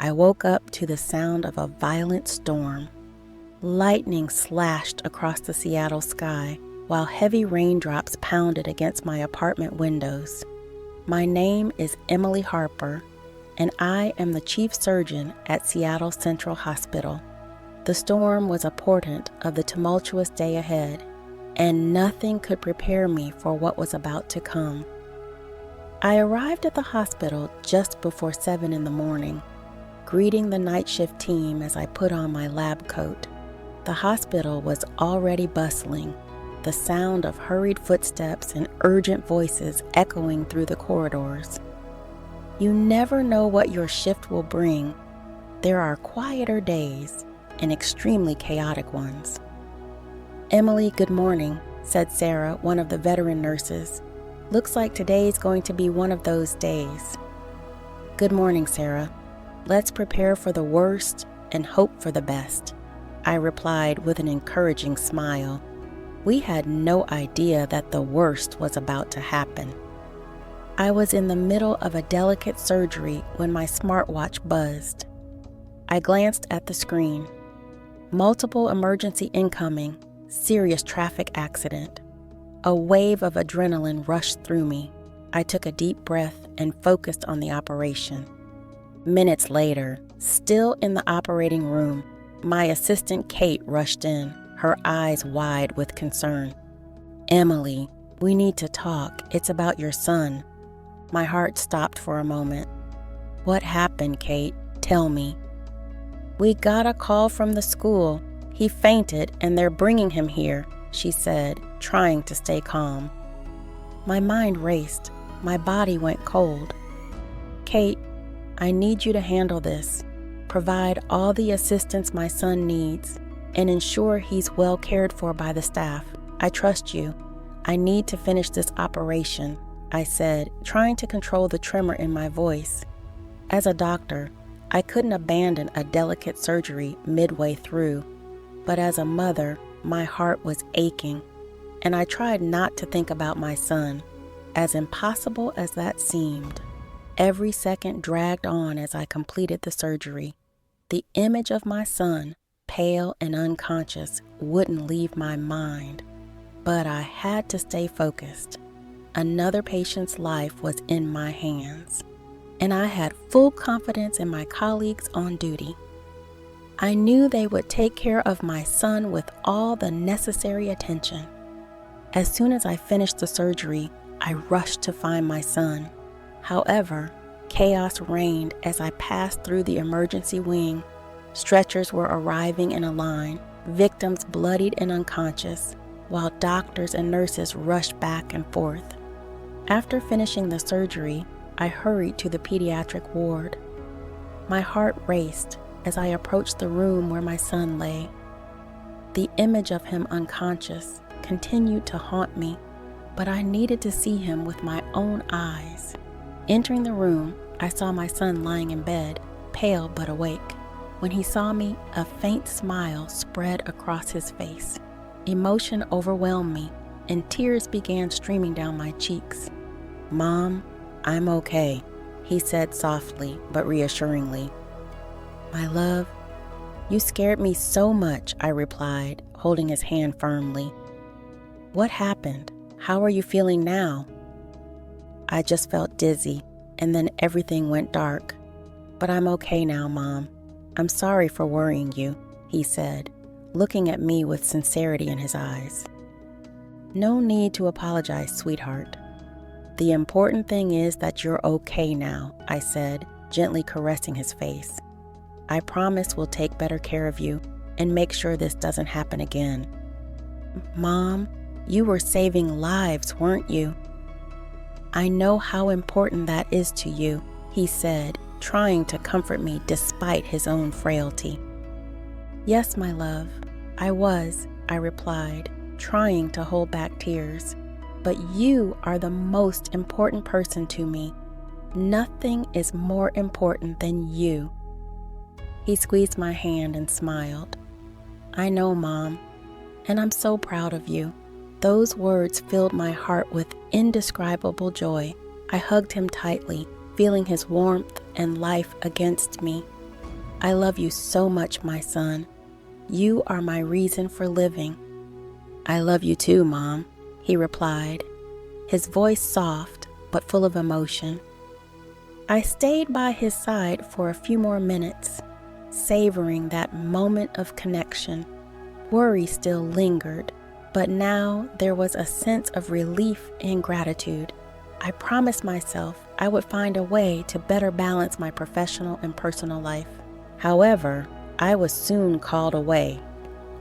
I woke up to the sound of a violent storm. Lightning slashed across the Seattle sky, while heavy raindrops pounded against my apartment windows. My name is Emily Harper, and I am the chief surgeon at Seattle Central Hospital. The storm was a portent of the tumultuous day ahead, and nothing could prepare me for what was about to come. I arrived at the hospital just before 7 in the morning, greeting the night shift team as I put on my lab coat. The hospital was already bustling, the sound of hurried footsteps and urgent voices echoing through the corridors. You never know what your shift will bring. There are quieter days and extremely chaotic ones. "Emily, good morning," said Sarah, one of the veteran nurses. "Looks like today's going to be one of those days." "Good morning, Sarah. Let's prepare for the worst and hope for the best," I replied with an encouraging smile. We had no idea that the worst was about to happen. I was in the middle of a delicate surgery when my smartwatch buzzed. I glanced at the screen. Multiple emergency incoming, serious traffic accident. A wave of adrenaline rushed through me. I took a deep breath and focused on the operation. Minutes later, still in the operating room, my assistant Kate rushed in, her eyes wide with concern. "Emily, we need to talk. It's about your son." My heart stopped for a moment. "What happened, Kate? Tell me." "We got a call from the school. He fainted and they're bringing him here," she said, trying to stay calm. My mind raced. My body went cold. "Kate, I need you to handle this. Provide all the assistance my son needs and ensure he's well cared for by the staff. I trust you. I need to finish this operation," I said, trying to control the tremor in my voice. As a doctor, I couldn't abandon a delicate surgery midway through, but as a mother, my heart was aching, and I tried not to think about my son, as impossible as that seemed. Every second dragged on as I completed the surgery. The image of my son, pale and unconscious, wouldn't leave my mind, but I had to stay focused. Another patient's life was in my hands, and I had full confidence in my colleagues on duty. I knew they would take care of my son with all the necessary attention. As soon as I finished the surgery, I rushed to find my son. However, chaos reigned as I passed through the emergency wing. Stretchers were arriving in a line, victims bloodied and unconscious, while doctors and nurses rushed back and forth. After finishing the surgery, I hurried to the pediatric ward. My heart raced as I approached the room where my son lay. The image of him unconscious continued to haunt me, but I needed to see him with my own eyes. Entering the room, I saw my son lying in bed, pale but awake. When he saw me, a faint smile spread across his face. Emotion overwhelmed me, and tears began streaming down my cheeks. "Mom, I'm okay," he said softly but reassuringly. "My love, you scared me so much," I replied, holding his hand firmly. "What happened? How are you feeling now?" "I just felt dizzy, and then everything went dark. But I'm okay now, Mom. I'm sorry for worrying you," he said, looking at me with sincerity in his eyes. "No need to apologize, sweetheart. The important thing is that you're okay now," I said, gently caressing his face. "I promise we'll take better care of you and make sure this doesn't happen again." "Mom, you were saving lives, weren't you?" "I know how important that is to you," he said, trying to comfort me despite his own frailty. "Yes, my love, I was," I replied, trying to hold back tears. "But you are the most important person to me. Nothing is more important than you." He squeezed my hand and smiled. "I know, Mom, and I'm so proud of you." Those words filled my heart with indescribable joy. I hugged him tightly, feeling his warmth and life against me. I love you so much, my son. You are my reason for living." "I love you too, Mom," he replied, his voice soft but full of emotion. I stayed by his side for a few more minutes, savoring that moment of connection. Worry still lingered, but now there was a sense of relief and gratitude. I promised myself I would find a way to better balance my professional and personal life. However, I was soon called away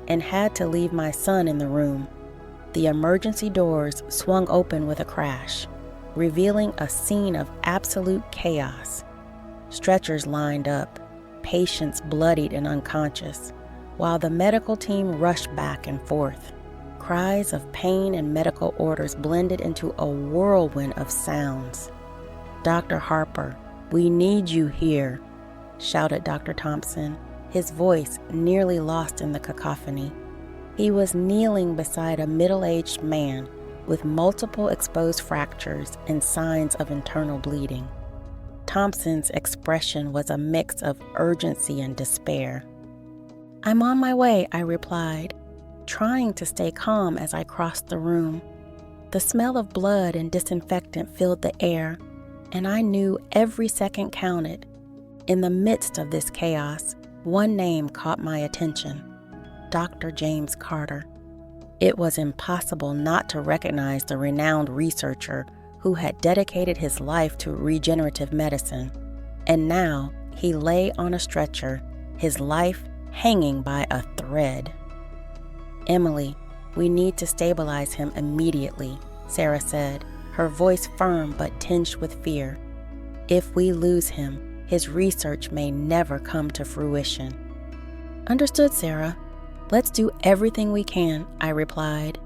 and had to leave my son in the room. The emergency doors swung open with a crash, revealing a scene of absolute chaos. Stretchers lined up, patients bloodied and unconscious, while the medical team rushed back and forth. Cries of pain and medical orders blended into a whirlwind of sounds. "Dr. Harper, we need you here," shouted Dr. Thompson, his voice nearly lost in the cacophony. He was kneeling beside a middle-aged man with multiple exposed fractures and signs of internal bleeding. Thompson's expression was a mix of urgency and despair. "I'm on my way," I replied, trying to stay calm as I crossed the room. The smell of blood and disinfectant filled the air, and I knew every second counted. In the midst of this chaos, one name caught my attention: Dr. James Carter. It was impossible not to recognize the renowned researcher who had dedicated his life to regenerative medicine, and now he lay on a stretcher, his life hanging by a thread. "Emily, we need to stabilize him immediately," Sarah said, her voice firm but tinged with fear. "If we lose him, his research may never come to fruition." "Understood, Sarah. Let's do everything we can," I replied,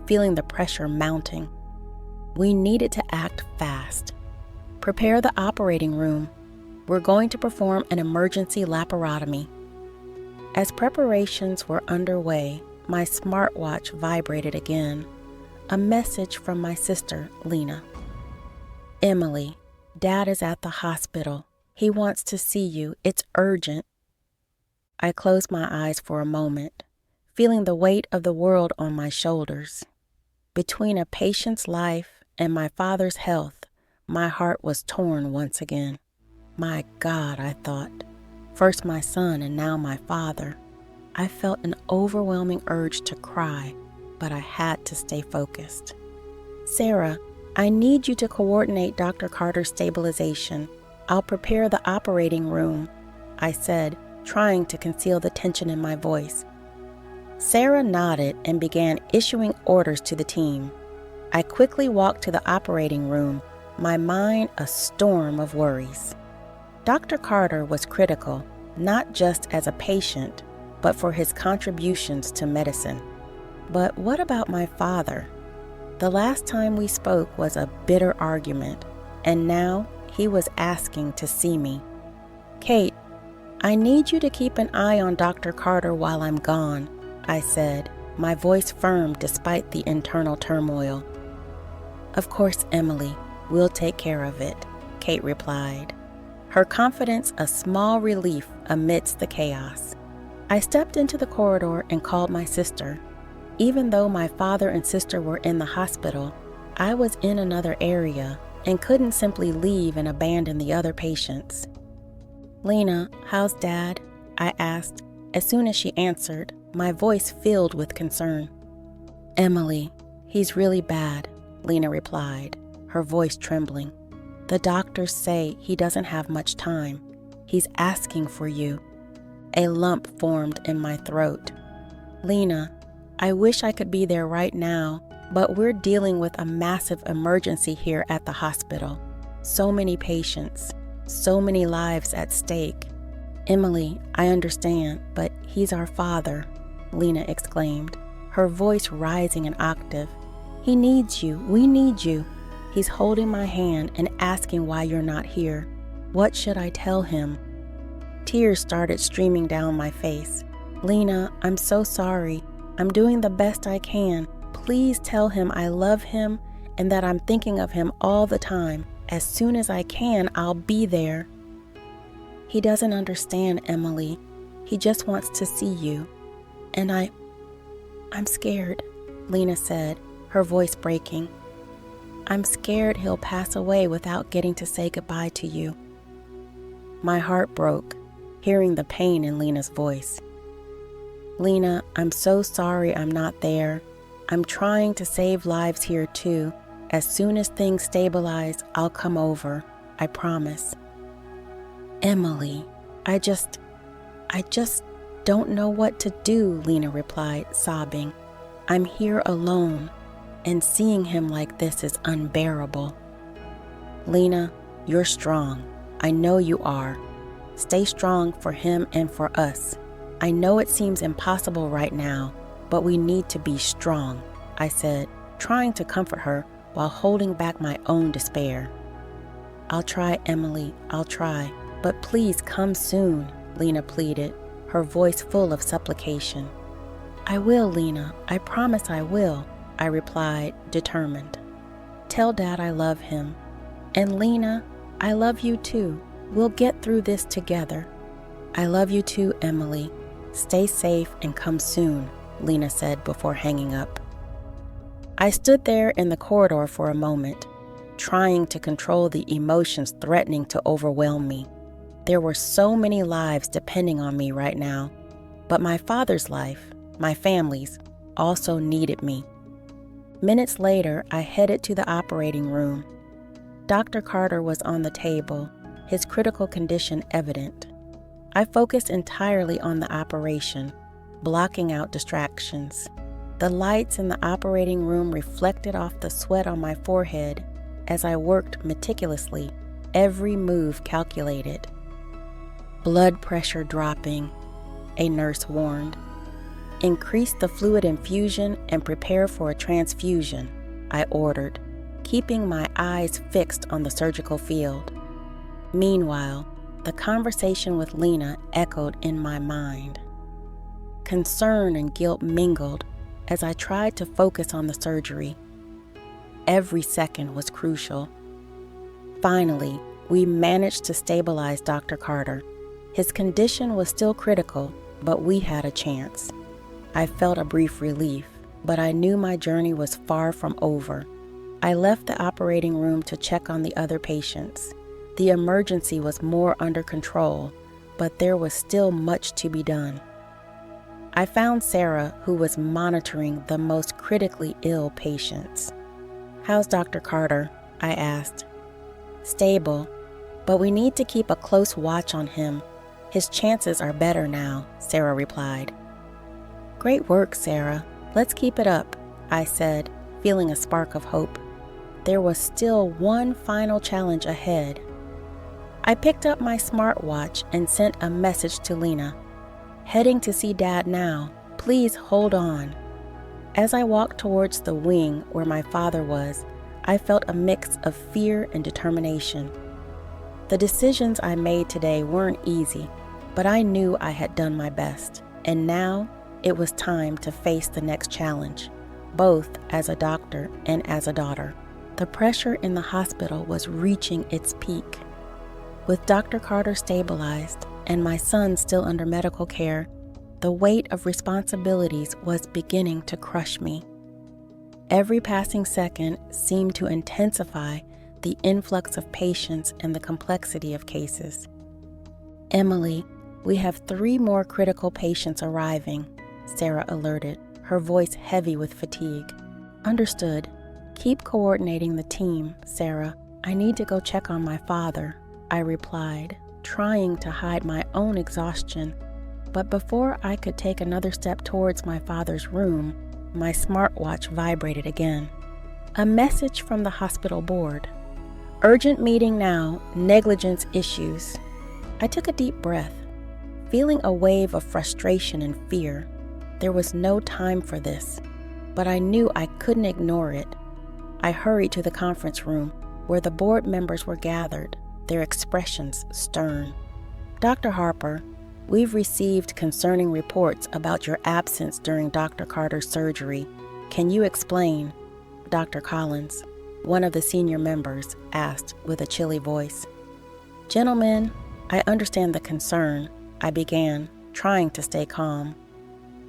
feeling the pressure mounting. We needed to act fast. "Prepare the operating room. We're going to perform an emergency laparotomy." As preparations were underway, my smartwatch vibrated again. A message from my sister, Lena. "Emily, Dad is at the hospital. He wants to see you. It's urgent." I closed my eyes for a moment, feeling the weight of the world on my shoulders. Between a patient's life and my father's health, my heart was torn once again. My God, I thought. First my son and now my father. I felt an overwhelming urge to cry, but I had to stay focused. "Sarah, I need you to coordinate Dr. Carter's stabilization. I'll prepare the operating room," I said, trying to conceal the tension in my voice. Sarah nodded and began issuing orders to the team. I quickly walked to the operating room, my mind a storm of worries. Dr. Carter was critical, not just as a patient, but for his contributions to medicine. But what about my father? The last time we spoke was a bitter argument, and now he was asking to see me. "Kate, I need you to keep an eye on Dr. Carter while I'm gone," I said, my voice firm despite the internal turmoil. "Of course, Emily, we'll take care of it," Kate replied, her confidence a small relief amidst the chaos. I stepped into the corridor and called my sister. Even though my father and sister were in the hospital, I was in another area and couldn't simply leave and abandon the other patients. "Lena, how's Dad?" I asked, as soon as she answered, my voice filled with concern. "Emily, he's really bad," Lena replied, her voice trembling. "The doctors say he doesn't have much time. He's asking for you." A lump formed in my throat. "Lena, I wish I could be there right now, but we're dealing with a massive emergency here at the hospital. So many patients, so many lives at stake." "Emily, I understand, but he's our father," Lena exclaimed, her voice rising an octave. "He needs you. We need you. He's holding my hand and asking why you're not here. What should I tell him?" Tears started streaming down my face. "Lena, I'm so sorry. I'm doing the best I can. Please tell him I love him and that I'm thinking of him all the time. As soon as I can, I'll be there." He doesn't understand, Emily. He just wants to see you. And I'm scared, Lena said, her voice breaking. I'm scared he'll pass away without getting to say goodbye to you. My heart broke, hearing the pain in Lena's voice. Lena, I'm so sorry I'm not there. I'm trying to save lives here too. As soon as things stabilize, I'll come over. I promise. Emily, I just don't know what to do, Lena replied, sobbing. I'm here alone, and seeing him like this is unbearable. Lena, you're strong. I know you are. Stay strong for him and for us. I know it seems impossible right now, but we need to be strong, I said, trying to comfort her while holding back my own despair. I'll try, Emily, I'll try, but please come soon, Lena pleaded, her voice full of supplication. I will, Lena, I promise I will, I replied, determined. Tell Dad I love him. And Lena, I love you too. We'll get through this together. I love you too, Emily. Stay safe and come soon, Lena said before hanging up. I stood there in the corridor for a moment, trying to control the emotions threatening to overwhelm me. There were so many lives depending on me right now, but my father's life, my family's, also needed me. Minutes later, I headed to the operating room. Dr. Carter was on the table, his critical condition evident. I focused entirely on the operation, blocking out distractions. The lights in the operating room reflected off the sweat on my forehead as I worked meticulously, every move calculated. Blood pressure dropping, a nurse warned. Increase the fluid infusion and prepare for a transfusion, I ordered, keeping my eyes fixed on the surgical field. Meanwhile, the conversation with Lena echoed in my mind. Concern and guilt mingled as I tried to focus on the surgery. Every second was crucial. Finally, we managed to stabilize Dr. Carter. His condition was still critical, but we had a chance. I felt a brief relief, but I knew my journey was far from over. I left the operating room to check on the other patients. The emergency was more under control, but there was still much to be done. I found Sarah, who was monitoring the most critically ill patients. How's Dr. Carter? I asked. Stable, but we need to keep a close watch on him. His chances are better now, Sarah replied. Great work, Sarah. Let's keep it up, I said, feeling a spark of hope. There was still one final challenge ahead. I picked up my smartwatch and sent a message to Lena. Heading to see Dad now. Please hold on. As I walked towards the wing where my father was, I felt a mix of fear and determination. The decisions I made today weren't easy, but I knew I had done my best, and now it was time to face the next challenge, both as a doctor and as a daughter. The pressure in the hospital was reaching its peak. With Dr. Carter stabilized and my son still under medical care, the weight of responsibilities was beginning to crush me. Every passing second seemed to intensify the influx of patients and the complexity of cases. Emily, we have 3 more critical patients arriving, Sarah alerted, her voice heavy with fatigue. Understood. Keep coordinating the team, Sarah. I need to go check on my father, I replied, trying to hide my own exhaustion. But before I could take another step towards my father's room, my smartwatch vibrated again. A message from the hospital board. Urgent meeting now, negligence issues. I took a deep breath, feeling a wave of frustration and fear. There was no time for this, but I knew I couldn't ignore it. I hurried to the conference room where the board members were gathered, their expressions stern. Dr. Harper, we've received concerning reports about your absence during Dr. Carter's surgery. Can you explain? Dr. Collins, one of the senior members, asked with a chilly voice. Gentlemen, "I understand the concern," I began, trying to stay calm.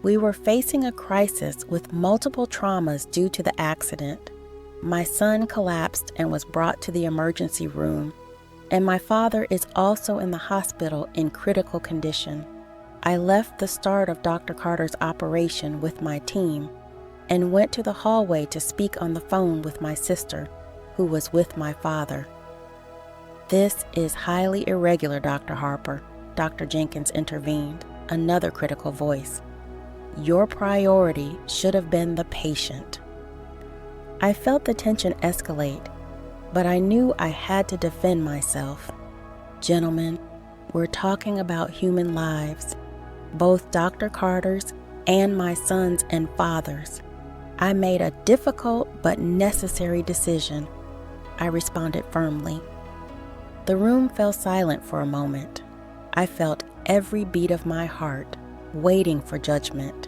"We were facing a crisis with multiple traumas due to the accident. My son collapsed and was brought to the emergency room, and my father is also in the hospital in critical condition. I left the start of Dr. Carter's operation with my team and went to the hallway to speak on the phone with my sister, who was with my father." "This is highly irregular, Dr. Harper," Dr. Jenkins intervened, another critical voice. "Your priority should have been the patient." I felt the tension escalate, but I knew I had to defend myself. "Gentlemen, we're talking about human lives, both Dr. Carter's and my son's and father's. I made a difficult but necessary decision," I responded firmly. The room fell silent for a moment. I felt every beat of my heart, waiting for judgment.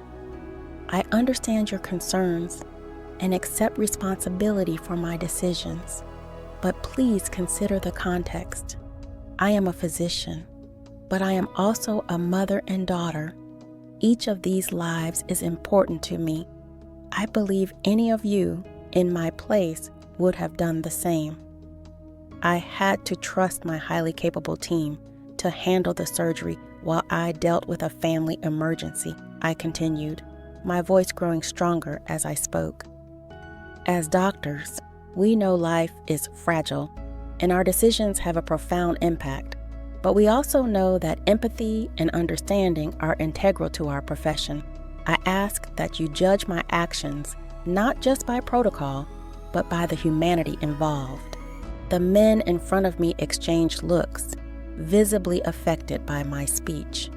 "I understand your concerns and accept responsibility for my decisions, but please consider the context. I am a physician, but I am also a mother and daughter. Each of these lives is important to me. I believe any of you in my place would have done the same." I had to trust my highly capable team to handle the surgery while I dealt with a family emergency, I continued, my voice growing stronger as I spoke. "As doctors, we know life is fragile, and our decisions have a profound impact, but we also know that empathy and understanding are integral to our profession. I ask that you judge my actions not just by protocol, but by the humanity involved." The men in front of me exchanged looks, visibly affected by my speech.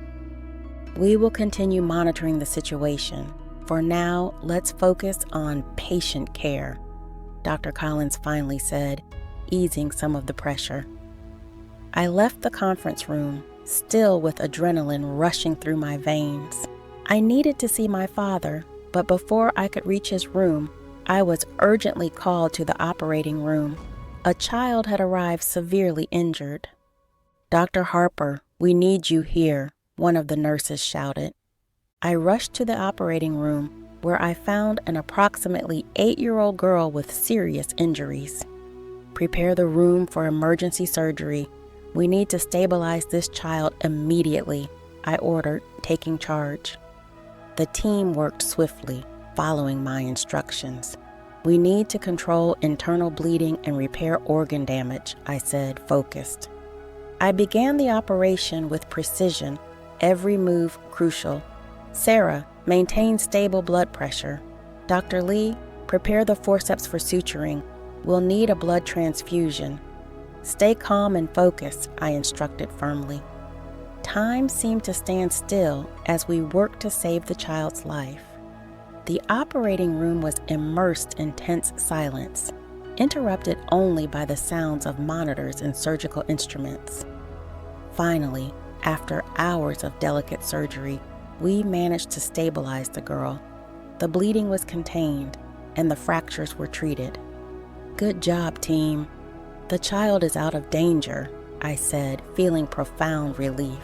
"We will continue monitoring the situation. For now, let's focus on patient care," Dr. Collins finally said, easing some of the pressure. I left the conference room, still with adrenaline rushing through my veins. I needed to see my father, but before I could reach his room, I was urgently called to the operating room. A child had arrived severely injured. "Dr. Harper, we need you here," one of the nurses shouted. I rushed to the operating room, where I found an approximately 8-year-old girl with serious injuries. "Prepare the room for emergency surgery. We need to stabilize this child immediately," I ordered, taking charge. The team worked swiftly, following my instructions. "We need to control internal bleeding and repair organ damage," I said, focused. I began the operation with precision, every move crucial. "Sarah, maintain stable blood pressure. Dr. Lee, prepare the forceps for suturing. We'll need a blood transfusion." "Stay calm and focused," I instructed firmly. Time seemed to stand still as we worked to save the child's life. The operating room was immersed in tense silence, interrupted only by the sounds of monitors and surgical instruments. Finally, after hours of delicate surgery, we managed to stabilize the girl. The bleeding was contained, and the fractures were treated. "Good job, team. The child is out of danger," I said, feeling profound relief.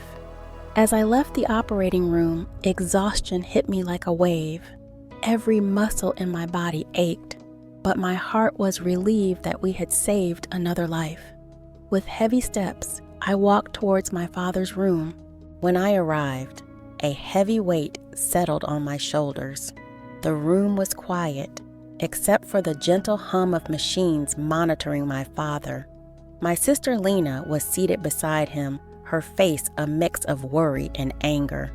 As I left the operating room, exhaustion hit me like a wave. Every muscle in my body ached, but my heart was relieved that we had saved another life. With heavy steps, I walked towards my father's room. When I arrived, a heavy weight settled on my shoulders. The room was quiet, except for the gentle hum of machines monitoring my father. My sister Lena was seated beside him, her face a mix of worry and anger.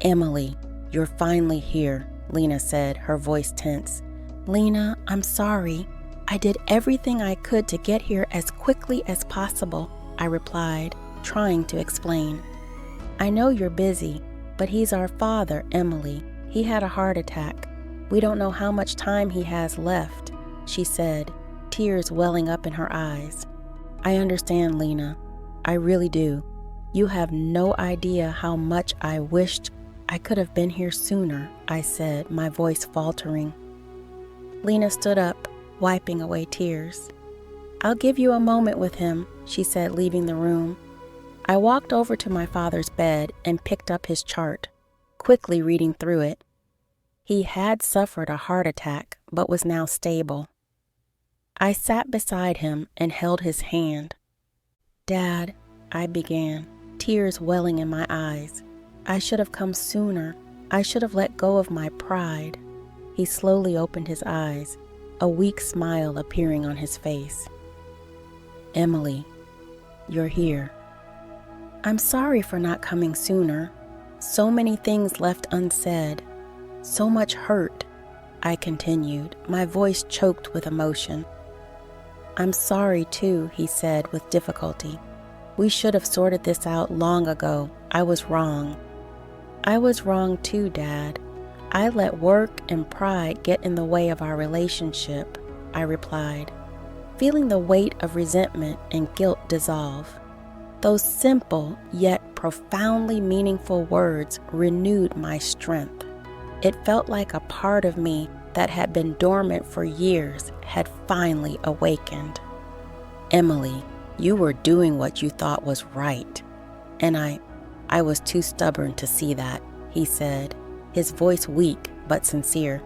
"Emily, you're finally here," Lena said, her voice tense. "Lena, I'm sorry. I did everything I could to get here as quickly as possible," I replied, trying to explain. "I know you're busy, but he's our father, Emily. He had a heart attack. We don't know how much time he has left," she said, tears welling up in her eyes. "I understand, Lena. I really do. You have no idea how much I wished I could have been here sooner," I said, my voice faltering. Lena stood up, wiping away tears. "I'll give you a moment with him," she said, leaving the room. I walked over to my father's bed and picked up his chart, quickly reading through it. He had suffered a heart attack, but was now stable. I sat beside him and held his hand. "Dad," I began, tears welling in my eyes. "I should have come sooner. I should have let go of my pride." He slowly opened his eyes, a weak smile appearing on his face. "Emily, you're here." "I'm sorry for not coming sooner. So many things left unsaid. So much hurt," I continued, my voice choked with emotion. "I'm sorry too," he said with difficulty. "We should have sorted this out long ago. I was wrong." "I was wrong too, Dad. I let work and pride get in the way of our relationship," I replied, feeling the weight of resentment and guilt dissolve. Those simple yet profoundly meaningful words renewed my strength. It felt like a part of me that had been dormant for years had finally awakened. "Emily, you were doing what you thought was right, and I was too stubborn to see that," he said, his voice weak but sincere.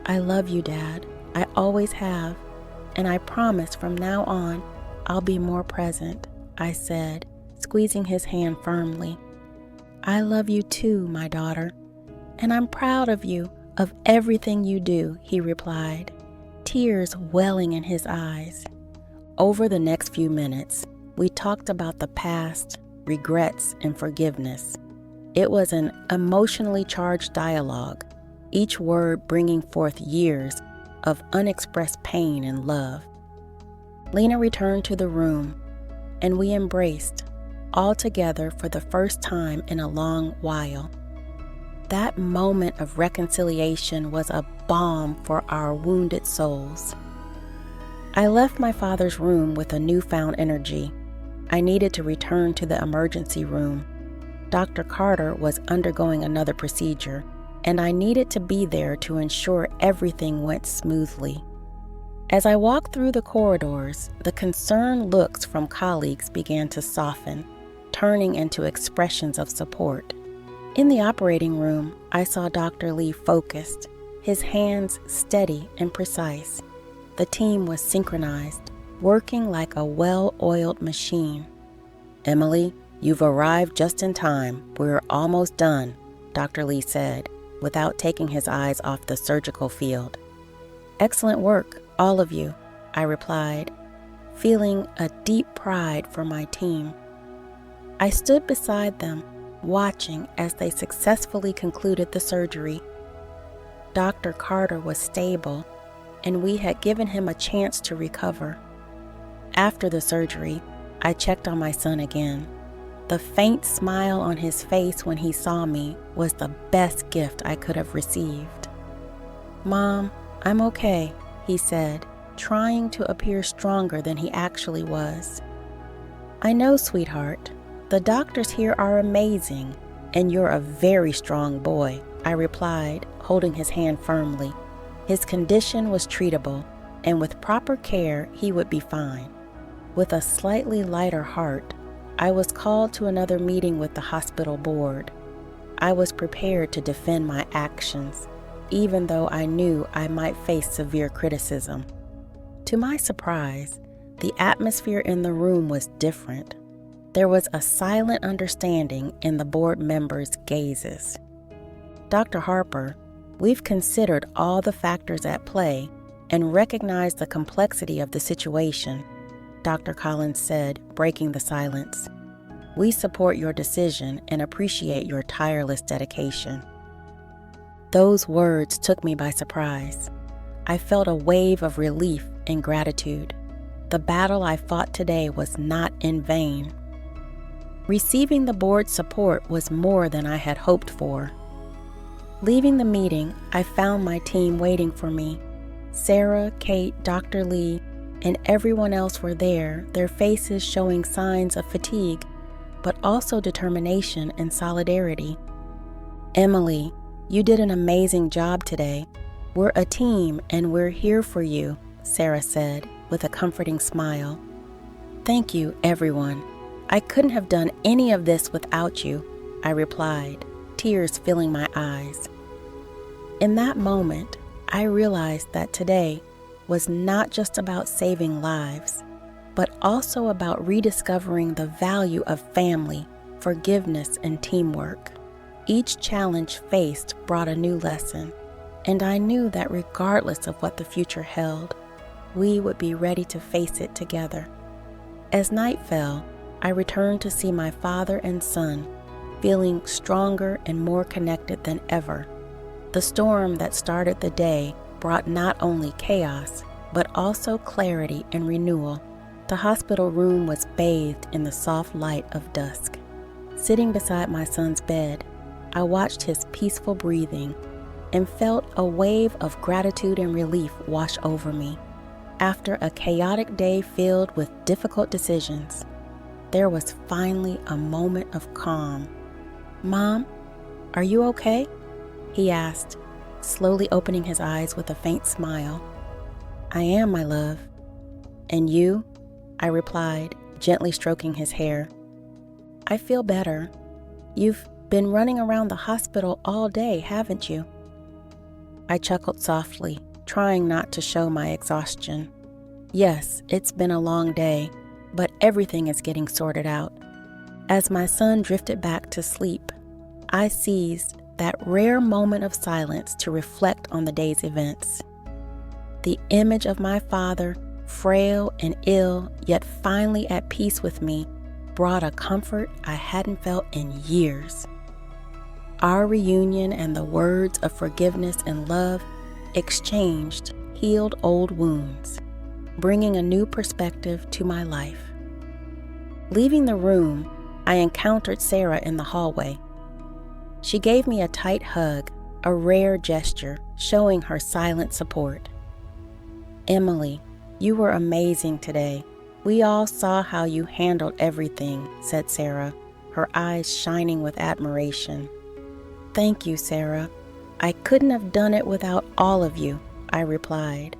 "I love you, Dad. I always have, and I promise from now on I'll be more present," I said, squeezing his hand firmly. "I love you too, my daughter, and I'm proud of you, of everything you do," he replied, tears welling in his eyes. Over the next few minutes, we talked about the past, regrets, and forgiveness. It was an emotionally charged dialogue, each word bringing forth years of unexpressed pain and love. Lena returned to the room, and we embraced, all together for the first time in a long while. That moment of reconciliation was a balm for our wounded souls. I left my father's room with a newfound energy. I needed to return to the emergency room. Dr. Carter was undergoing another procedure, and I needed to be there to ensure everything went smoothly. As I walked through the corridors, the concerned looks from colleagues began to soften, turning into expressions of support. In the operating room, I saw Dr. Lee focused, his hands steady and precise. The team was synchronized, working like a well-oiled machine. "Emily, you've arrived just in time. We're almost done," Dr. Lee said, without taking his eyes off the surgical field. "Excellent work, all of you," I replied, feeling a deep pride for my team. I stood beside them, watching as they successfully concluded the surgery. Dr. Carter was stable, and we had given him a chance to recover. After the surgery, I checked on my son again. The faint smile on his face when he saw me was the best gift I could have received. "Mom, I'm okay," he said, trying to appear stronger than he actually was. "I know, sweetheart. The doctors here are amazing, and you're a very strong boy," I replied, holding his hand firmly. His condition was treatable, and with proper care, he would be fine. With a slightly lighter heart, I was called to another meeting with the hospital board. I was prepared to defend my actions, even though I knew I might face severe criticism. To my surprise, the atmosphere in the room was different. There was a silent understanding in the board members' gazes. "Dr. Harper, we've considered all the factors at play and recognized the complexity of the situation," Dr. Collins said, breaking the silence. "We support your decision and appreciate your tireless dedication." Those words took me by surprise. I felt a wave of relief and gratitude. The battle I fought today was not in vain. Receiving the board's support was more than I had hoped for. Leaving the meeting, I found my team waiting for me. Sarah, Kate, Dr. Lee, and everyone else were there, their faces showing signs of fatigue, but also determination and solidarity. "Emily, you did an amazing job today. We're a team and we're here for you," Sarah said with a comforting smile. "Thank you, everyone. I couldn't have done any of this without you, I replied, tears filling my eyes. In that moment, I realized that today was not just about saving lives, but also about rediscovering the value of family, forgiveness, and teamwork. Each challenge faced brought a new lesson, and I knew that regardless of what the future held, we would be ready to face it together. As night fell, I returned to see my father and son, feeling stronger and more connected than ever. The storm that started the day brought not only chaos, but also clarity and renewal. The hospital room was bathed in the soft light of dusk. Sitting beside my son's bed, I watched his peaceful breathing and felt a wave of gratitude and relief wash over me. After a chaotic day filled with difficult decisions, there was finally a moment of calm. "Mom, are you okay?" he asked, slowly opening his eyes with a faint smile. "I am, my love." "And you?" I replied, gently stroking his hair. "I feel better. You've been running around the hospital all day, haven't you?" I chuckled softly, trying not to show my exhaustion. "Yes, it's been a long day, but everything is getting sorted out." As my son drifted back to sleep, I seized that rare moment of silence to reflect on the day's events. The image of my father, frail and ill, yet finally at peace with me, brought a comfort I hadn't felt in years. Our reunion and the words of forgiveness and love exchanged healed old wounds, bringing a new perspective to my life. Leaving the room, I encountered Sarah in the hallway. She gave me a tight hug, a rare gesture showing her silent support. "Emily, you were amazing today. We all saw how you handled everything," said Sarah, her eyes shining with admiration. "Thank you, Sarah. I couldn't have done it without all of you," I replied,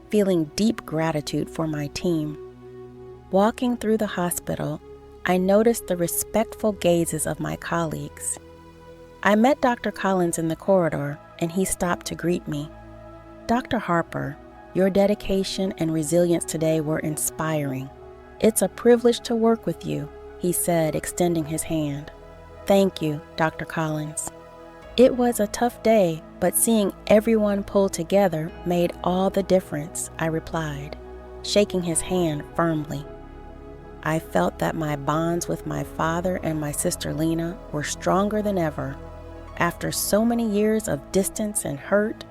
feeling deep gratitude for my team. Walking through the hospital, I noticed the respectful gazes of my colleagues. I met Dr. Collins in the corridor, and he stopped to greet me. "Dr. Harper, your dedication and resilience today were inspiring. It's a privilege to work with you," he said, extending his hand. "Thank you, Dr. Collins." "It was a tough day, but seeing everyone pull together made all the difference," I replied, shaking his hand firmly. I felt that my bonds with my father and my sister Lena were stronger than ever. After so many years of distance and hurt,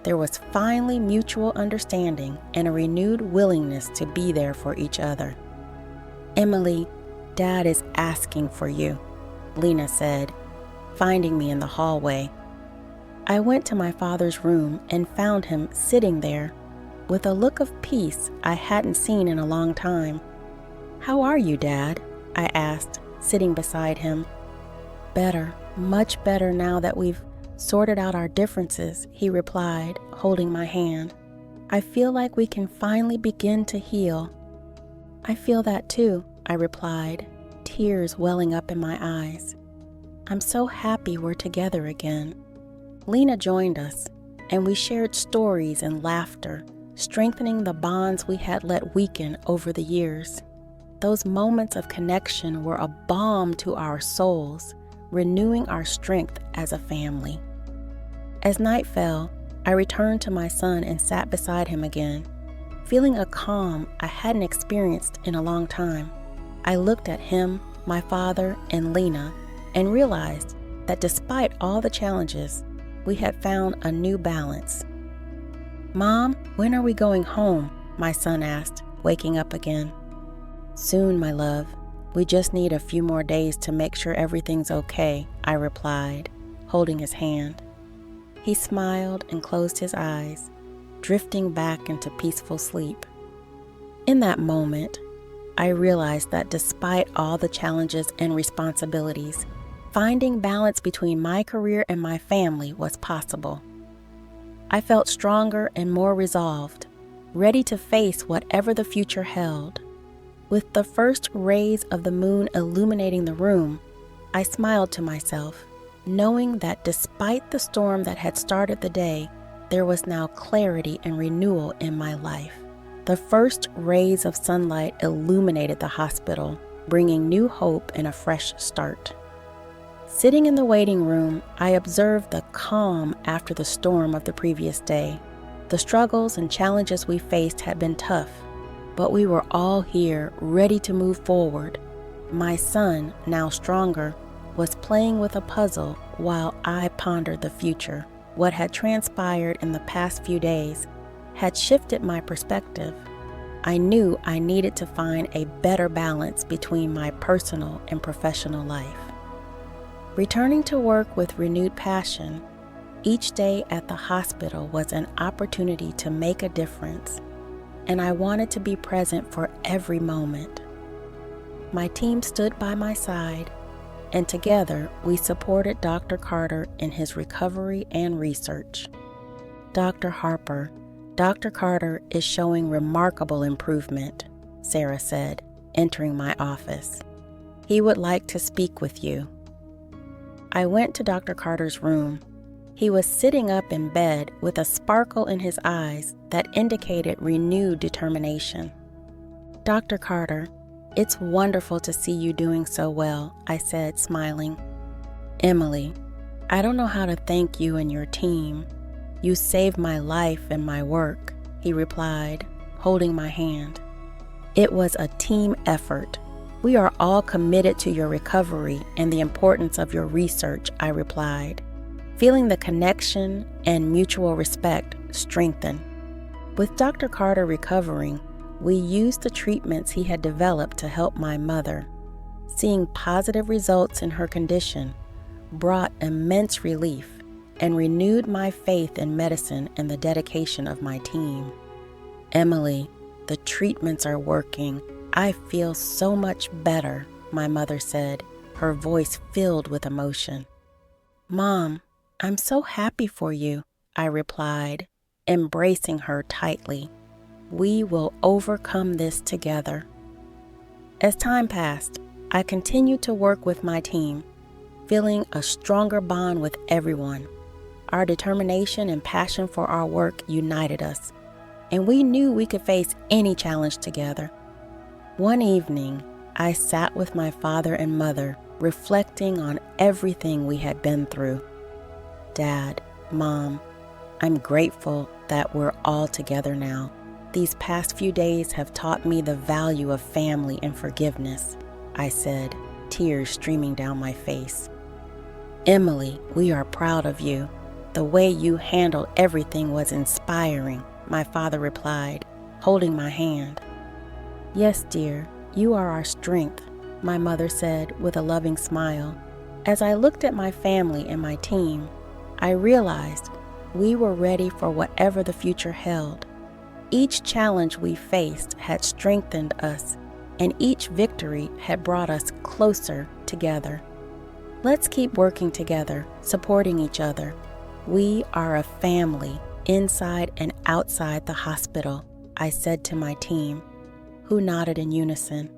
there was finally mutual understanding and a renewed willingness to be there for each other. "Emily, Dad is asking for you," Lena said, finding me in the hallway. I went to my father's room and found him sitting there with a look of peace I hadn't seen in a long time. "How are you, Dad?" I asked, sitting beside him. "Better, much better now that we've sorted out our differences," he replied, holding my hand. "I feel like we can finally begin to heal." "I feel that too," I replied, tears welling up in my eyes. "I'm so happy we're together again." Lena joined us, and we shared stories and laughter, strengthening the bonds we had let weaken over the years. Those moments of connection were a balm to our souls, renewing our strength as a family. As night fell, I returned to my son and sat beside him again, feeling a calm I hadn't experienced in a long time. I looked at him, my father, and Lena, and realized that despite all the challenges, we had found a new balance. "Mom, when are we going home?" my son asked, waking up again. "Soon, my love. We just need a few more days to make sure everything's okay," I replied, holding his hand. He smiled and closed his eyes, drifting back into peaceful sleep. In that moment, I realized that despite all the challenges and responsibilities, finding balance between my career and my family was possible. I felt stronger and more resolved, ready to face whatever the future held. With the first rays of the moon illuminating the room, I smiled to myself, knowing that despite the storm that had started the day, there was now clarity and renewal in my life. The first rays of sunlight illuminated the hospital, bringing new hope and a fresh start. Sitting in the waiting room, I observed the calm after the storm of the previous day. The struggles and challenges we faced had been tough, but we were all here, ready to move forward. My son, now stronger, was playing with a puzzle while I pondered the future. What had transpired in the past few days had shifted my perspective. I knew I needed to find a better balance between my personal and professional life. Returning to work with renewed passion, each day at the hospital was an opportunity to make a difference, and I wanted to be present for every moment. My team stood by my side, and together we supported Dr. Carter in his recovery and research. Dr. Harper, Dr. Carter is showing remarkable improvement, Sarah said, entering my office. He would like to speak with you. I went to Dr. Carter's room. He was sitting up in bed with a sparkle in his eyes that indicated renewed determination. Dr. Carter, it's wonderful to see you doing so well, I said, smiling. Emily, I don't know how to thank you and your team. You saved my life and my work, he replied, holding my hand. It was a team effort. We are all committed to your recovery and the importance of your research, I replied, feeling the connection and mutual respect strengthen. With Dr. Carter recovering, we used the treatments he had developed to help my mother. Seeing positive results in her condition brought immense relief and renewed my faith in medicine and the dedication of my team. Emily, the treatments are working. I feel so much better, my mother said, her voice filled with emotion. Mom, I'm so happy for you, I replied, embracing her tightly. We will overcome this together. As time passed, I continued to work with my team, feeling a stronger bond with everyone. Our determination and passion for our work united us, and we knew we could face any challenge together. One evening, I sat with my father and mother, reflecting on everything we had been through. Dad, Mom, I'm grateful that we're all together now. These past few days have taught me the value of family and forgiveness, I said, tears streaming down my face. Emily, we are proud of you. The way you handled everything was inspiring, my father replied, holding my hand. Yes, dear, you are our strength, my mother said with a loving smile. As I looked at my family and my team, I realized we were ready for whatever the future held. Each challenge we faced had strengthened us, and each victory had brought us closer together. Let's keep working together, supporting each other. We are a family, inside and outside the hospital, I said to my team, who nodded in unison.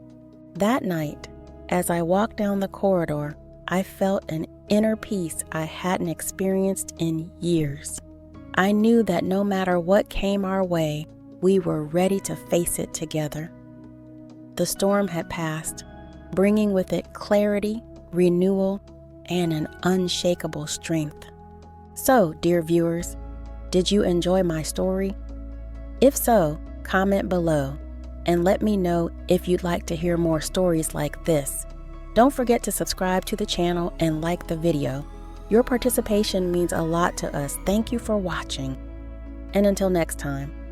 That night, as I walked down the corridor, I felt an inner peace I hadn't experienced in years. I knew that no matter what came our way, we were ready to face it together. The storm had passed, bringing with it clarity, renewal, and an unshakable strength. So, dear viewers, did you enjoy my story? If so, comment below and let me know if you'd like to hear more stories like this. Don't forget to subscribe to the channel and like the video. Your participation means a lot to us. Thank you for watching. And until next time.